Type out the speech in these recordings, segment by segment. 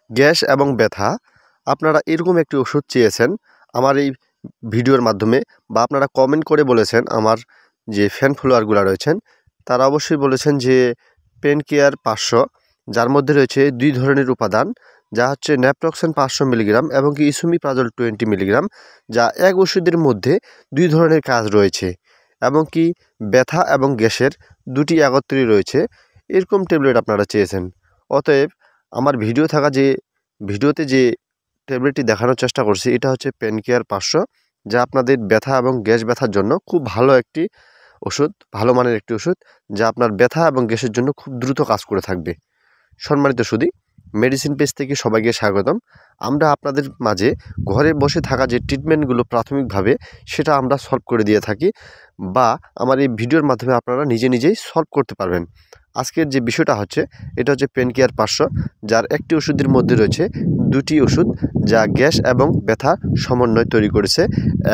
Gas এবং ব্যথা, আপনারা এরকম একটি ওষুধ চেয়েছেন আমার এই ভিডিওর মাধ্যমে, বা আপনারা কমেন্ট করে বলেছেন। আমার যে ফ্যান ফলোয়ারগুলো রয়েছেন তারা অবশ্যই বলেছেন যে পেন কেয়ার 500, যার মধ্যে রয়েছে 2 ধরনের উপাদান, যা হচ্ছে ন্যাপ্রক্সেন 500 মিলিগ্রাম এবং কি ইসোমিপ্রাজল 20 মিলিগ্রাম, যা এক ওষুধের মধ্যে 2 ধরনের কাজ রয়েছে এবং কি ব্যথা এবং গ্যাসের দুটি একত্রে রয়েছে, এরকম ট্যাবলেট আপনারা চেয়েছেন। অতএব আমার ভিডিওতে যে ট্যাবলেটটি দেখানোর চেষ্টা করছি এটা হচ্ছে পেন কেয়ার 500, যা আপনাদের ব্যথা এবং গ্যাস ব্যথার জন্য খুব ভালো একটি ওষুধ, ভালো মানের একটি ওষুধ, যা আপনার ব্যথা এবং গ্যাসের জন্য খুব দ্রুত কাজ করে থাকবে। সম্মানিত সুধী, মেডিসিন পেজ থেকে সবাইকে স্বাগতম। আমরা আপনাদের মাঝে ঘরে বসে থাকা যে ট্রিটমেন্টগুলো প্রাথমিকভাবে সেটা আমরা সলভ করে দিয়ে থাকি, বা আমার এই ভিডিওর মাধ্যমে আপনারা নিজেই সলভ করতে পারবেন। আজকের যে বিষয়টা হচ্ছে এটা হচ্ছে পেন কেয়ার 500, যার একটি ওষুধের মধ্যে রয়েছে 2টি ওষুধ, যা গ্যাস এবং ব্যথার সমন্বয় তৈরি করেছে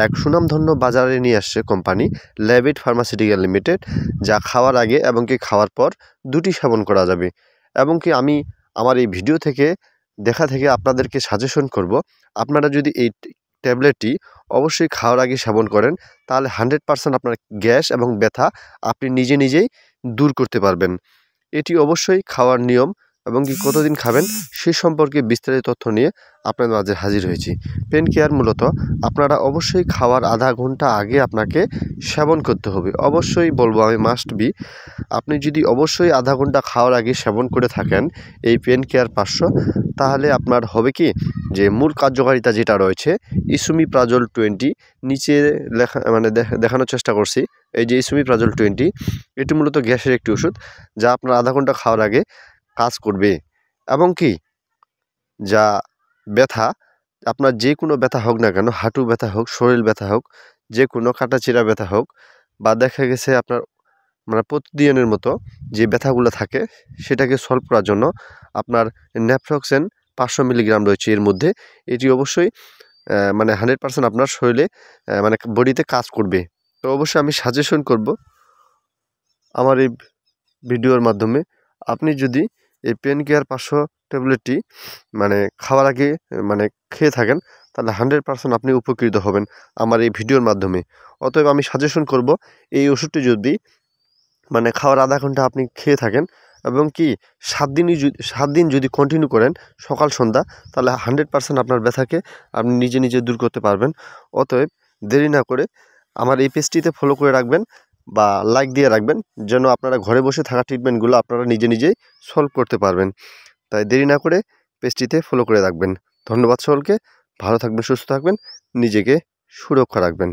এক সুনামধন্য বাজারে নিয়ে আসছে কোম্পানি ল্যাভিড ফার্মাসিউটিক্যাল লিমিটেড, যা খাওয়ার আগে এবং কি খাওয়ার পর দুটি সেবন করা যাবে। এবং কি আমি আমার এই ভিডিও থেকে থেকে আপনাদেরকে সাজেশন করব, আপনারা যদি এই ট্যাবলেটটি অবশ্যই খাওয়ার আগে সেবন করেন তাহলে 100% আপনার গ্যাস এবং ব্যথা আপনি নিজেই দূর করতে পারবেন। এটি অবশ্যই খাওয়ার নিয়ম এবং কি কতদিন খাবেন সে সম্পর্কে বিস্তারিত তথ্য নিয়ে আপনাদের মাঝে হাজির হয়েছি। পেন কেয়ার মূলত আপনারা অবশ্যই খাওয়ার আধা ঘন্টা আগে আপনাকে সেবন করতে হবে। অবশ্যই বলবো আমি, মাস্ট বি, আপনি যদি অবশ্যই আধা ঘন্টা খাওয়ার আগে সেবন করে থাকেন এই পেন কেয়ার 500, তাহলে আপনার হবে কি যে মূল কার্যকারিতা যেটা রয়েছে ইসোমিপ্রাজল 20, নিচে লেখা দেখানোর চেষ্টা করছি। এই যে ইসোমিপ্রাজল 20, এটি মূলত গ্যাসের একটি ওষুধ, যা আপনার আধা ঘন্টা খাওয়ার আগে কাজ করবে। এবং কি যা ব্যথা, আপনার যে কোনো ব্যথা হোক না কেন, হাঁটু ব্যথা হোক, শরীর ব্যথা হোক, যে কোনো কাটাচিরা ব্যথা হোক, বা দেখা গেছে আপনার প্রতিদিনের মতো যে ব্যথাগুলো থাকে সেটাকে সলভ করার জন্য আপনার ন্যাপ্রক্সেন 500 মিলিগ্রাম রয়েছে এর মধ্যে। এটি অবশ্যই 100% আপনার শরীরে বডিতে কাজ করবে। তো অবশ্যই আমি সাজেশন করব আমার এই ভিডিওর মাধ্যমে, আপনি যদি এই পেন কেয়ার 500 ট্যাবলেটটি খাওয়ার আগে খেয়ে থাকেন তাহলে 100% আপনি উপকৃত হবেন আমার এই ভিডিওর মাধ্যমে। অতএব আমি সাজেশন করব এই ওষুধটি যদি খাওয়ার আধা ঘন্টা আপনি খেয়ে থাকেন এবং কি 7 দিন যদি কন্টিনিউ করেন সকাল সন্ধ্যা, তাহলে 100% আপনার ব্যথাকে আপনি নিজে দূর করতে পারবেন। অতএব দেরি না করে আমার এই পেজটিতে ফলো করে রাখবেন বা লাইক দিয়ে রাখবেন, যেন আপনারা ঘরে বসে থাকা ট্রিটমেন্টগুলো আপনারা নিজেই সলভ করতে পারবেন। তাই দেরি না করে পেজটিতে ফলো করে রাখবেন। ধন্যবাদ সকলকে, ভালো থাকবেন, সুস্থ থাকবেন, নিজেকে সুরক্ষা রাখবেন।